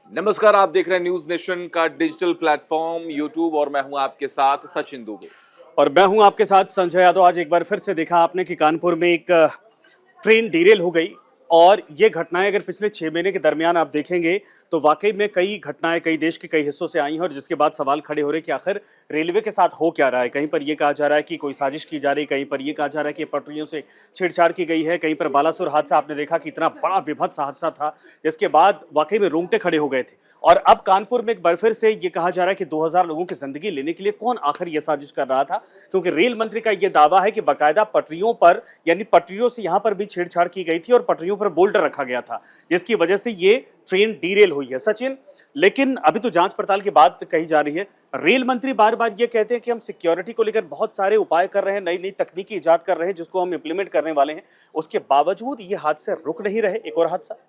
नमस्कार, आप देख रहे हैं न्यूज नेशन का डिजिटल प्लेटफॉर्म यूट्यूब और मैं हूं आपके साथ सचिन दुबे। और मैं हूं आपके साथ संजय यादव। आज एक बार फिर से देखा आपने कि कानपुर में एक ट्रेन डीरेल हो गई। और ये घटनाएं अगर पिछले 6 महीने के दरमियान आप देखेंगे तो वाकई में कई घटनाएं कई देश के कई हिस्सों से आई हैं, और जिसके बाद सवाल खड़े हो रहे हैं कि आखिर रेलवे के साथ हो क्या रहा है। कहीं पर यह कहा जा रहा है कि कोई साजिश की जा रही है, कहीं पर यह कहा जा रहा है कि पटरियों से छेड़छाड़ की गई है, कहीं पर बालासुर हादसा आपने देखा कि इतना बड़ा विभत्स हादसा था जिसके बाद वाकई में रोंगटे खड़े हो गए थे। और अब कानपुर में एक बार फिर से ये कहा जा रहा है कि 2000 लोगों की जिंदगी लेने के लिए कौन आखिर ये साजिश कर रहा था, क्योंकि रेल मंत्री का यह दावा है कि बाकायदा पटरियों पर यानी पटरियों से यहां पर भी छेड़छाड़ की गई थी और पटरियों पर बोल्डर रखा गया था, जिसकी वजह से ये ट्रेन डीरेल हुई है सचिन। लेकिन अभी तो जांच पड़ताल की बात कही जा रही है। रेल मंत्री बार बार ये कहते हैं कि हम सिक्योरिटी को लेकर बहुत सारे उपाय कर रहे हैं, नई नई तकनीकी इजाद कर रहे हैं जिसको हम इंप्लीमेंट करने वाले हैं। उसके बावजूद ये हादसे रुक नहीं रहे। एक और हादसा।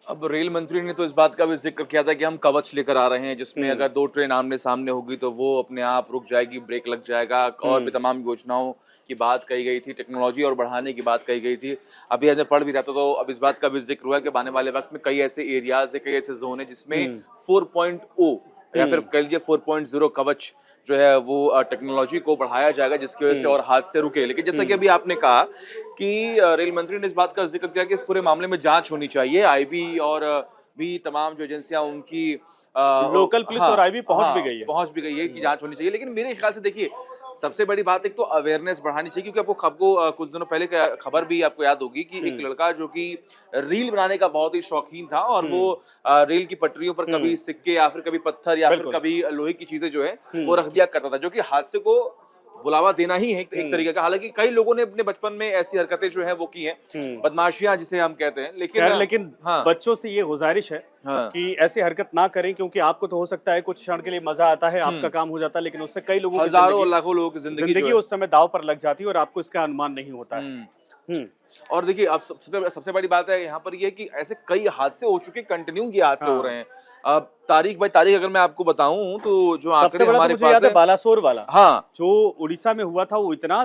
अब रेल मंत्री ने तो इस बात का भी जिक्र किया था कि हम कवच लेकर आ रहे हैं, जिसमें अगर दो ट्रेन आमने सामने होगी तो वो अपने आप रुक जाएगी, ब्रेक लग जाएगा, और भी तमाम योजनाओं की बात कही गई थी, टेक्नोलॉजी और बढ़ाने की बात कही गई थी। अभी आज मैं पढ़ भी रहा था तो अब इस बात का भी जिक्र हुआ कि आने वाले वक्त में कई ऐसे एरियाज है, कई ऐसे जोन है जिसमें 4.0 या फिर कह लीजिए 4.0 कवच जो है वो टेक्नोलॉजी को बढ़ाया जाएगा, जिसकी वजह से और हादसे रुके। लेकिन जैसा कि अभी आपने कहा कि रेल मंत्री ने इस बात का जिक्र किया कि इस पूरे मामले में जांच होनी चाहिए, आईबी और भी तमाम जो एजेंसियां उनकी लोकल पुलिस और आईबी पहुंच भी गई है। पहुंच भी गई है कि जांच होनी चाहिए। लेकिन मेरे ख्याल से देखिए, सबसे बड़ी बात एक तो अवेयरनेस बढ़ानी चाहिए, क्योंकि आपको कुछ दिनों पहले खबर भी आपको याद होगी कि एक लड़का जो कि रील बनाने का बहुत ही शौकीन था, और वो रेल की पटरियों पर कभी सिक्के या फिर कभी पत्थर या फिर बिल्कुल। कभी लोहे की चीजें जो है वो रख दिया करता था, जो कि हादसे को बुलावा देना ही है एक तरीके का। हालांकि कई लोगों ने अपने बचपन में ऐसी हरकतें जो है वो की हैं, बदमाशियां जिसे हम कहते हैं। लेकिन हाँ बच्चों से ये गुजारिश है हाँ कि ऐसी हरकत ना करें, क्योंकि आपको तो हो सकता है कुछ क्षण के लिए मजा आता है, आपका काम हो जाता है, लेकिन उससे कई लोगों की हजारों और लाखों लोगों की जिंदगी जो जिंदगी है। उस समय दाव पर लग जाती है और आपको इसका अनुमान नहीं होता है। हम्म हम्म। और देखिए, अब सबसे सबसे बड़ी बात है यहाँ पर ये कि ऐसे कई हादसे हो चुके, कंटिन्यू ये हादसे हो हाँ। रहे हैं। अब तारीख बाई तारीख अगर मैं आपको बताऊं तो जो सबसे आंकड़े बड़ा तो हमारे मुझे पास याद है है। बालासोर वाला, हाँ, जो उड़ीसा में हुआ था। वो इतना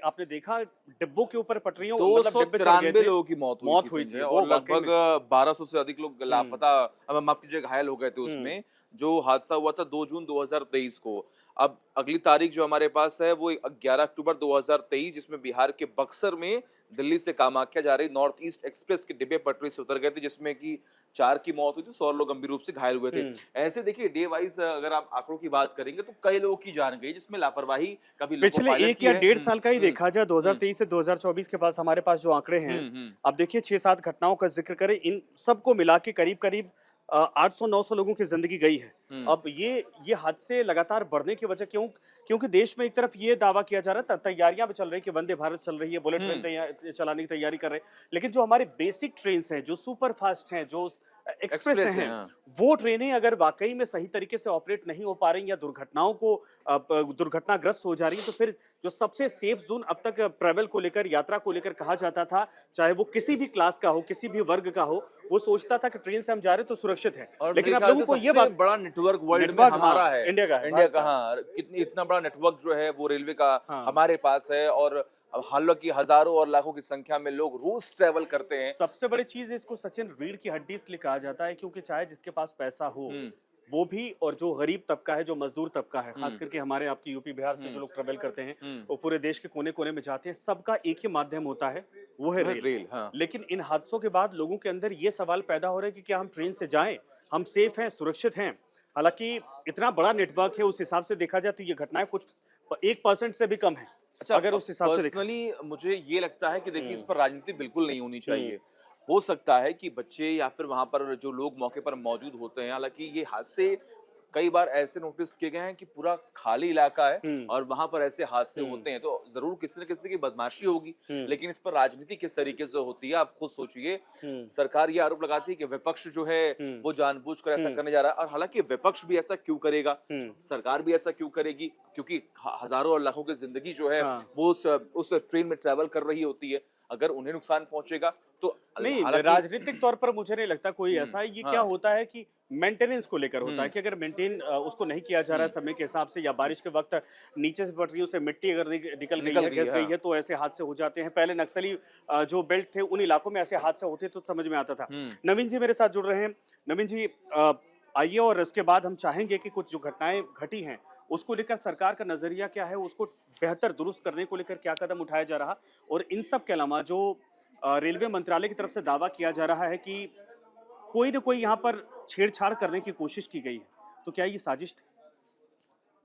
आपने देखा, डिब्बों के ऊपर पटरियों दो मतलब सौ डिब्बे चढ़ गए तिरानवे थे। लोगों की मौत हुई थी हुई संजय, थी और वो वाकई लगभग में। 1200 से अधिक लोग हम्म। लापता, माफ कीजिए, घायल हो गए थे उसमें। जो हादसा हुआ था 2 जून 2023 को। अब अगली तारीख जो हमारे पास है वो 11 अक्टूबर 2023, जिसमें बिहार के बक्सर में दिल्ली से कामाख्या जा रही नॉर्थ ईस्ट एक्सप्रेस के डिब्बे पटरी से उतर गए थे, जिसमें कि 4 की मौत हुई थी, 100 लोग गंभीर रूप से घायल हुए थे। ऐसे देखिए, डे वाइज अगर आप आंकड़ों की बात करेंगे तो कई लोगों की जान गई, जिसमें लापरवाही कभी लोको पिछले पायलट एक की या है। डेढ़ साल का ही देखा जाए, हम्म 2023 से 2024 के पास हमारे पास जो आंकड़े हैं, हम्म अब देखिए 6-7 घटनाओं का जिक्र करें, इन सबको मिला के करीब करीब 800-900 लोगों की जिंदगी गई है। हम्म अब ये हादसे लगातार बढ़ने की वजह क्यों? क्योंकि देश में एक तरफ ये दावा किया जा रहा है, तैयारियां भी चल रही है कि वंदे भारत चल रही है, बुलेट ट्रेन हम्म चलाने की तैयारी कर रहे हैं, लेकिन जो हमारे बेसिक ट्रेन हैं, जो सुपर फास्ट हैं, जो एक्सप्रेस एक्सप्रेस है, हैं, हाँ। वो ट्रेनें अगर वाकई में सही तरीके से ऑपरेट नहीं हो पा रही या दुर्घटनाओं को दुर्घटनाग्रस्त हो जा रही है, तो फिर जो सबसे सेफ जोन अब तक ट्रैवल को लेकर, यात्रा को लेकर कहा जाता था, चाहे वो किसी भी क्लास का हो, किसी भी वर्ग का हो, वो सोचता था कि ट्रेन से हम जा रहे हैं तो सुरक्षित है। और लेकिन मेरे अब ख्याल लोगों से को ये सबसे बात, बड़ा नेटवर्क वर्ल्ड में नेटवर्क, हमारा हाँ, है। इंडिया का है, इंडिया भारत का, का। हाँ, कितनी इतना बड़ा नेटवर्क जो है वो रेलवे का हाँ। हमारे पास है। और अब हालांकि हजारों और लाखों की संख्या में लोग रोज ट्रेवल करते हैं। सबसे बड़ी चीज इसको सचिन रीढ़ की हड्डी इसलिए कहा जाता है क्योंकि चाहे जिसके पास पैसा हो हम्म वो भी, और जो गरीब तबका है, जो मजदूर तबका है, खास हम्म करके हमारे आपकी यूपी बिहार से जो हम्म लोग ट्रेवल करते हैं, हम्म वो पूरे देश के कोने कोने में जाते हैं, सबका एक ही माध्यम होता है, वो है वो है रेल। रेल, हाँ। लेकिन इन हादसों के बाद लोगों के अंदर ये सवाल पैदा हो रहा है कि क्या हम ट्रेन से जाएं, हम सेफ हैं, सुरक्षित हैं? हालांकि इतना बड़ा नेटवर्क है, उस हिसाब से देखा जाए तो ये घटनाएं कुछ 1% से भी कम है, अच्छा, अगर उस हिसाब से देखा। पर्सनली मुझे ये लगता है कि देखिए, इस हम्म। पर राजनीति बिल्कुल नहीं होनी हम्म। चाहिए। हो सकता है कि बच्चे या फिर वहां पर जो लोग मौके पर मौजूद होते हैं, हालांकि ये हादसे कई बार ऐसे नोटिस किए गए हैं कि पूरा खाली इलाका है हम्म। और वहां पर ऐसे हादसे हम्म। होते हैं, तो जरूर किसी न किसी की बदमाशी होगी। हम्म। लेकिन इस पर राजनीति किस तरीके से होती है, आप खुद सोचिए। हम्म। सरकार ये आरोप लगाती है कि विपक्ष जो है हम्म। वो जानबूझकर ऐसा हम्म। करने जा रहा है, और हालांकि विपक्ष भी ऐसा क्यों करेगा, हम्म। सरकार भी ऐसा क्यों करेगी? क्योंकि हजारों और लाखों की जिंदगी जो है हाँ। वो उस ट्रेन में ट्रैवल कर रही होती है। अगर उन्हें नुकसान पहुंचेगा तो नहीं, हालांकि राजनीतिक तौर पर मुझे नहीं लगता कोई ऐसा है। ये क्या हाँ होता है कि मेंटेनेंस को लेकर होता है हम्म कि अगर मेंटेन उसको नहीं किया जा रहा है समय के हिसाब से, या बारिश के वक्त नीचे से पटरियों से मिट्टी अगर निकल गई निकल है, गई घिस है गई हाँ है, तो ऐसे हादसे हो जाते हैं। पहले नक्सली जो बेल्ट थे उन इलाकों में ऐसे हादसे होते तो समझ में आता था। हम्म नवीन जी मेरे साथ जुड़ रहे हैं। नवीन जी, आइए, और इसके बाद हम चाहेंगे कि कुछ जो घटनाएं घटी हैं उसको लेकर सरकार का नजरिया क्या है, उसको बेहतर दुरुस्त करने को लेकर क्या कदम उठाया जा रहा, और इन सब के अलावा जो रेलवे मंत्रालय की तरफ से दावा किया जा रहा है कि कोई न कोई यहाँ पर छेड़छाड़ करने की कोशिश की गई है, तो क्या ये साजिश थी?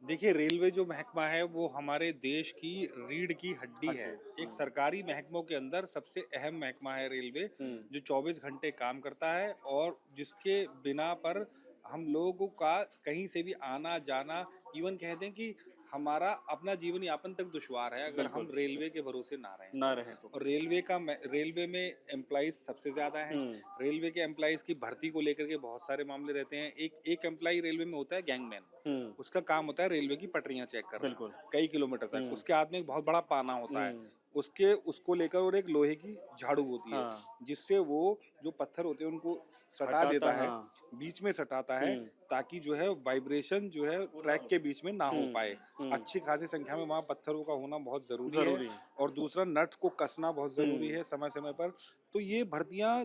देखिए, रेलवे जो महकमा है वो हमारे देश की रीढ़ की हड्डी है। हड्डी। एक सरकारी महकमों के अंदर सबसे अहम महकमा है रेलवे, जो 24 घंटे काम करता है और जिसके बिना पर हम लोगों का कहीं से भी आना जाना, इवन कह दें कि हमारा अपना जीवन यापन तक दुश्वार है अगर हम बिल्कुल। रेलवे के भरोसे ना रहें ना तो। रहे तो। और रेलवे में एम्प्लॉइज सबसे ज़्यादा हैं। रेलवे के एम्प्लॉइज की भर्ती को लेकर के बहुत सारे मामले रहते हैं। एक एम्प्लॉय रेलवे में होता है गैंगमैन। उसका काम होता है रेलवे की पटरियां चेक करना बिल्कुल। कई किलोमीटर तक। उसके हाथ में एक बहुत बड़ा पाना होता है, हम्म। उसको लेकर, और एक लोहे की झाड़ू होती है हाँ। जिससे वो जो पत्थर होते हैं उनको सटा हटाता, देता है, हाँ। बीच में सटाता है, ताकि जो है वाइब्रेशन जो है ट्रैक के बीच में ना हो पाए। अच्छी खासी संख्या में वहाँ पत्थरों का होना बहुत जरूरी है। और दूसरा, नट को कसना बहुत जरूरी है समय समय पर। तो ये भर्तियां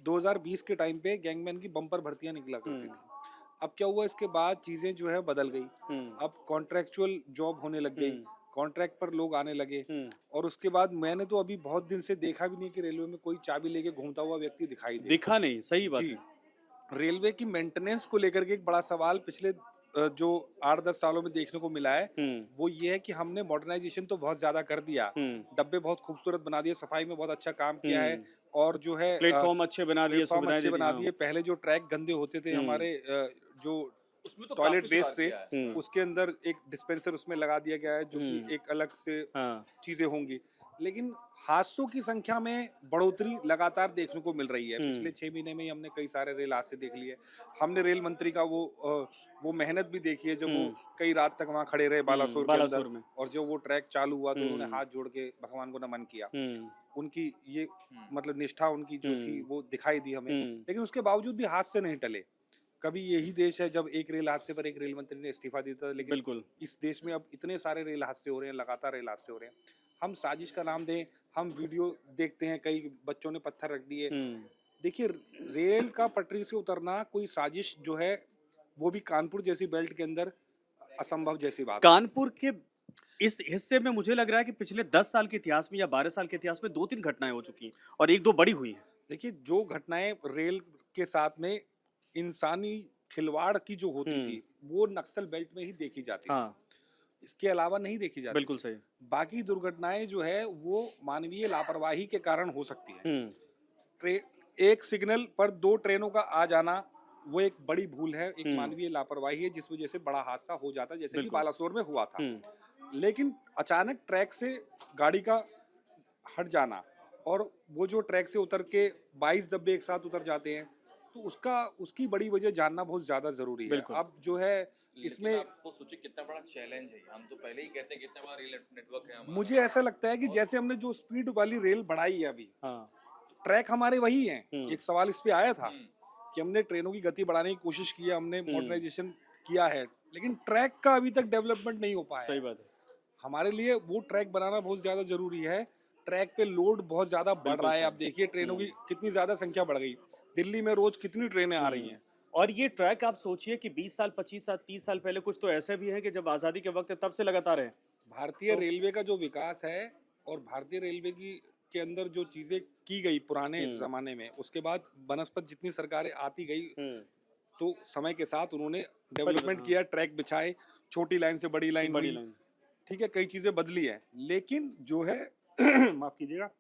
2020 के टाइम पे गैंगमैन की बम्पर भर्तियां निकला करती थी। अब क्या हुआ, इसके बाद चीजें जो है बदल गई। अब कॉन्ट्रेक्चुअल जॉब होने लग गई, कॉन्ट्रैक्ट पर लोग आने लगे। और उसके बाद मैंने तो अभी बहुत दिन से देखा भी नहीं कि रेलवे में कोई चाबी लेके घूमता हुआ व्यक्ति दिखाई दे। दिखा नहीं, सही बात जी, है। रेलवे की मेंटेनेंस को लेकर के एक बड़ा सवाल पिछले जो 8-10 सालों में देखने को मिला है, वो ये है कि हमने मॉडर्नाइजेशन तो बहुत ज्यादा कर दिया, डब्बे बहुत खूबसूरत बना दिए, सफाई में बहुत अच्छा काम किया है, और जो है प्लेटफॉर्म अच्छे बना दिए, प्लेटफॉर्म सुविधाएं अच्छे दे दी, बना हाँ। दिए। पहले जो ट्रैक गंदे होते थे हमारे, जो उसमें तो टॉयलेट काफी वेस्ट सुधार से, किया है उसके अंदर एक डिस्पेंसर उसमें लगा दिया गया है, जो कि एक अलग से हाँ। चीजें होंगी। लेकिन हादसों की संख्या में बढ़ोतरी लगातार देखने को मिल रही है। पिछले 6 महीने में ही हमने कई सारे रेल हादसे देख लिए। हमने रेल मंत्री का वो मेहनत भी देखी है, जब वो कई रात तक वहां खड़े रहे बालासोर के अंदर, बालासोर में। और जब वो ट्रैक चालू हुआ तो उन्होंने हाथ जोड़ के भगवान को नमन किया। उनकी ये मतलब निष्ठा उनकी जो थी वो दिखाई दी हमें। लेकिन उसके बावजूद भी हाथ से नहीं टले। कभी यही देश है जब एक रेल हादसे पर एक रेल मंत्री ने इस्तीफा दिया था, लेकिन बिल्कुल। इस देश में अब इतने सारे रेल हादसे हो रहे हैं, लगातार रेल हादसे हो रहे हैं। हम साजिश का नाम दें, हम वीडियो देखते हैं, कई बच्चों ने पत्थर रख दिए। देखिए, रेल का पटरी से उतरना कोई साजिश जो है, वो भी कानपुर जैसी बेल्ट के अंदर, असंभव जैसी बात है। कानपुर के इस हिस्से में मुझे लग रहा है कि पिछले 10 साल के इतिहास में या 12 साल के इतिहास में 2-3 घटनाएं हो चुकी हैं, और 1-2 बड़ी हुई हैं। देखिए, जो घटनाएं रेल के साथ में इंसानी खिलवाड़ की जो होती थी, वो नक्सल बेल्ट में ही देखी जाती थी। हाँ। इसके अलावा नहीं देखी जाती। बिल्कुल सही। बाकी दुर्घटनाएं जो है वो मानवीय लापरवाही के कारण हो सकती है। एक सिग्नल पर 2 ट्रेनों का आ जाना, वो एक बड़ी भूल है, एक मानवीय लापरवाही है, जिस वजह से बड़ा हादसा हो जाता है, जैसे कि बालासोर में हुआ था। लेकिन अचानक ट्रैक से गाड़ी का हट जाना, और वो जो ट्रैक से उतर के 22 डब्बे एक साथ उतर जाते हैं, तो उसकी बड़ी वजह जानना बहुत ज्यादा जरूरी है। अब जो है इसमें आपको सोचिए कितना बड़ा चैलेंज है। हम तो पहले ही कहते हैं कितना बड़ा रेल नेटवर्क है हमारा। मुझे ऐसा लगता है कि जैसे हमने जो स्पीड वाली रेल बढ़ाई है अभी, ट्रैक हमारे वही हैं। एक सवाल इस पे आया था कि हमने ट्रेनों की गति बढ़ाने की कोशिश की है, हमने मॉडर्नाइजेशन किया है, लेकिन ट्रैक का अभी तक डेवलपमेंट नहीं हो पाया। सही बात है। हमारे लिए वो ट्रैक बनाना बहुत ज्यादा जरूरी है। ट्रैक पे लोड बहुत ज्यादा बढ़ रहा है। आप देखिए ट्रेनों की कितनी ज्यादा संख्या बढ़ गई। दिल्ली में रोज कितनी ट्रेनें आ रही हैं। और ये ट्रैक आप सोचिए कि 20 साल, 25 साल, 30 साल पहले कुछ तो ऐसे भी है कि जब आजादी के वक्त तब से लगातार है। भारतीय रेलवे का जो विकास है, और भारतीय रेलवे की के अंदर जो चीजें की गई पुराने जमाने में, उसके बाद बनस्पत जितनी सरकारें आती गई, तो समय के साथ उन्होंने डेवलपमेंट किया, ट्रैक बिछाए, छोटी लाइन से बड़ी लाइन हुई, ठीक है, कई चीजें बदली है। लेकिन जो है माफ कीजिएगा,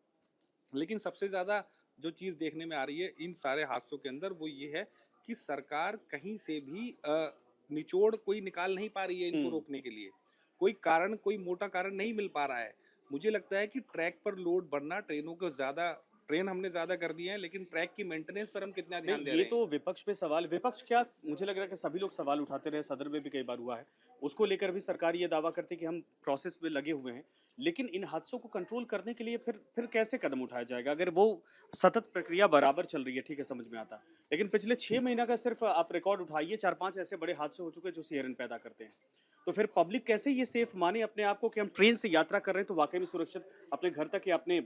लेकिन सबसे ज्यादा जो चीज देखने में आ रही है इन सारे हादसों के अंदर, वो ये है कि सरकार कहीं से भी निचोड़ कोई निकाल नहीं पा रही है इनको रोकने के लिए। कोई कारण, कोई मोटा कारण नहीं मिल पा रहा है। मुझे लगता है कि ट्रैक पर लोड बढ़ना, ट्रेनों को ज्यादा ट्रेन हमने ज्यादा कर दी है, लेकिन ट्रैक की मेंटेनेंस पर हम कितना ध्यान नहीं, दे ये रहे हैं? तो विपक्ष पे सवाल, विपक्ष क्या, मुझे लग रहा है कि सभी लोग सवाल उठाते रहे, सदन में भी कई बार हुआ है। उसको लेकर भी सरकार ये दावा करती है कि हम प्रोसेस में लगे हुए हैं। लेकिन इन हादसों को कंट्रोल करने के लिए फिर कैसे कदम उठाया जाएगा? अगर वो सतत प्रक्रिया बराबर चल रही है, ठीक है, समझ में आता है। लेकिन पिछले 6 महीना का सिर्फ आप रिकॉर्ड उठाइए, 4-5 ऐसे बड़े हादसे हो चुके हैं जो सियरन पैदा करते हैं। तो फिर पब्लिक कैसे ये सेफ माने अपने आप को कि हम ट्रेन से यात्रा कर रहे हैं तो वाक़ई में सुरक्षित अपने घर तक या अपने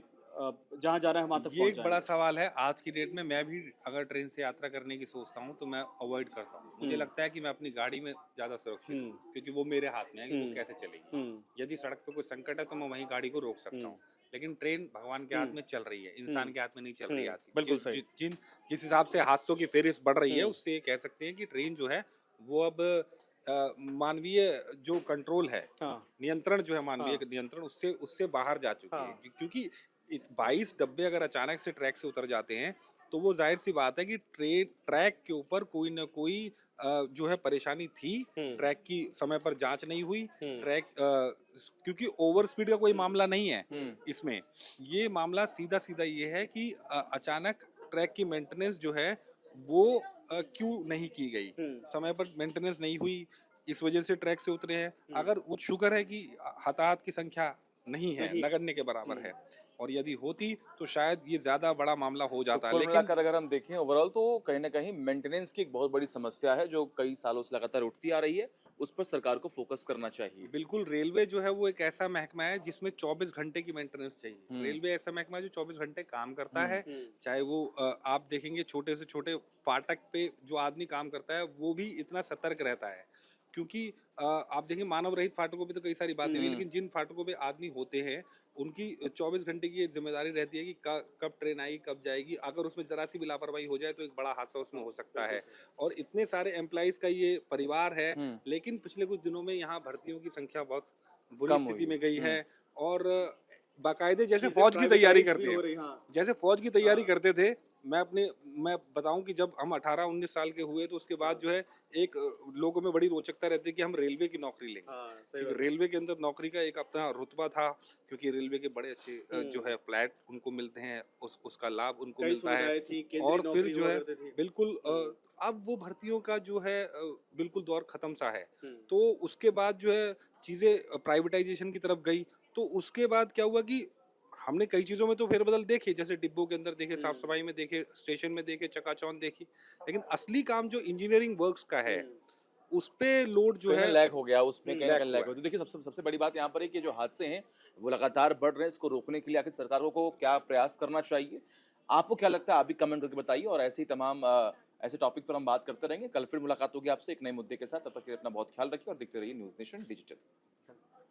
जहाँ जाना है वहाँ तक ये पहुँच एक बड़ा जाएँगे? सवाल है। आज की डेट में मैं भी अगर ट्रेन से यात्रा करने की सोचता हूँ तो मैं अवॉइड करता हूँ। मुझे लगता है कि मैं अपनी गाड़ी में ज़्यादा सुरक्षित हूँ, क्योंकि वो मेरे हाथ में है कि वो कैसे चलेगी। यदि सड़क पे कोई संकट है तो मैं वहीं गाड़ी को रोक सकता हूँ। लेकिन ट्रेन भगवान के हाथ में चल रही है, इंसान के हाथ में नहीं चल रही है आज। बिल्कुल सही। जिस हिसाब से हादसों की फेरिस्त बढ़ रही है, उससे ये कह सकते हैं कि ट्रेन जो है वो अब मानवीय जो कंट्रोल है, हाँ, नियंत्रण जो है, मानवीय हाँ, नियंत्रण उससे उससे बाहर जा चुकी है। हाँ। क्योंकि 22 डब्बे अगर अचानक से ट्रैक से उतर जाते हैं तो वो जाहिर सी बात है कि ट्रैक के ऊपर कोई ना कोई जो है परेशानी थी। ट्रैक की समय पर जांच नहीं हुई। क्योंकि ओवर स्पीड का कोई मामला नहीं है इसमें। ये मामला सीधा सीधा ये है कि अचानक ट्रैक की मेंटेनेंस जो है वो क्यों नहीं की गई, समय पर मेंटेनेंस नहीं हुई, इस वजह से ट्रैक से उतरे हैं। अगर वो शुक्र है कि हताहत की संख्या नहीं है, नहीं। नगण्य के बराबर है, और यदि होती तो शायद ये ज्यादा बड़ा मामला हो तो जाता। कुल लेकिन मिलाकर अगर हम देखें ओवरऑल तो कहीं ना कहीं मेंटेनेंस की एक बहुत बड़ी समस्या है जो कई सालों से लगातार उठती आ रही है। उस पर सरकार को फोकस करना चाहिए। बिल्कुल, रेलवे जो है वो एक ऐसा महकमा है जिसमें 24 घंटे की मेंटेनेंस चाहिए। हम्म। रेलवे ऐसा महकमा है जो 24 घंटे काम करता है। चाहे वो आप देखेंगे छोटे से छोटे फाटक पे जो आदमी काम करता है वो भी इतना सतर्क रहता है, क्योंकि आप देखेंगे मानव रहित फाटकों पे तो कई सारी बातें हुई, लेकिन जिन फाटकों पे आदमी होते हैं उनकी 24 घंटे की ये जिम्मेदारी रहती है कि कब ट्रेन आई, कब जाएगी। अगर उसमें जरा सी भी लापरवाही हो जाए तो एक बड़ा हादसा उसमें हो सकता है। और इतने सारे एम्प्लॉइज का ये परिवार है, लेकिन पिछले कुछ दिनों में यहाँ भर्तियों की संख्या बहुत बुरी कम हुई स्थिति है। में गई है। और बाकायदे जैसे चीजें फौज की तैयारी प्राइवेटाइज भी करते हो हैं, रही, हाँ। जैसे फौज की तैयारी करते थे। मैं बताऊं कि जब हम 18-19 साल के हुए तो उसके बाद जो है एक लोगों में बड़ी रोचकता रहती है कि हम रेलवे की नौकरी लेंगे, हाँ, सही क्योंकि बात है। रेलवे के अंदर नौकरी का एक अपना रुतबा था, क्योंकि रेलवे के बड़े अच्छे जो है फ्लैट उनको मिलते हैं, उसका लाभ उनको कई मिलता है। सुविधाएं थी, केंद्रीय और फिर नौकरी जो हुआ है करती थी। बिल्कुल अब वो भर्तियों का जो है बिल्कुल दौर खत्म सा है। हम्म। तो उसके बाद जो है चीजें प्राइवेटाइजेशन की तरफ गई। तो उसके बाद क्या हुआ कि हमने कई चीजों में तो फेरबदल देखे, जैसे डिब्बों के अंदर देखे, साफ सफाई में देखे, स्टेशन में देखे, चकाचौंध देखी। लेकिन असली काम जो इंजीनियरिंग वर्क्स का है उस पे लोड जो कहीं ना है लैग हो गया उसमें, कहीं ना लैग कहीं लैग हुआ हो है। तो देखिए सबसे सबसे बड़ी बात यहाँ पर है कि जो हादसे हैं वो लगातार बढ़ रहे हैं। इसको रोकने के लिए आखिर सरकारों को क्या प्रयास करना चाहिए? आपको क्या लगता है? आप भी कमेंट करके बताइए और ऐसे ही तमाम ऐसे टॉपिक पर हम बात करते रहेंगे। कल फिर मुलाकात होगी आपसे एक नए मुद्दे के साथ। तब तक के लिए अपना बहुत ख्याल रखिए और देखते रहिए न्यूज़ नेशन डिजिटल।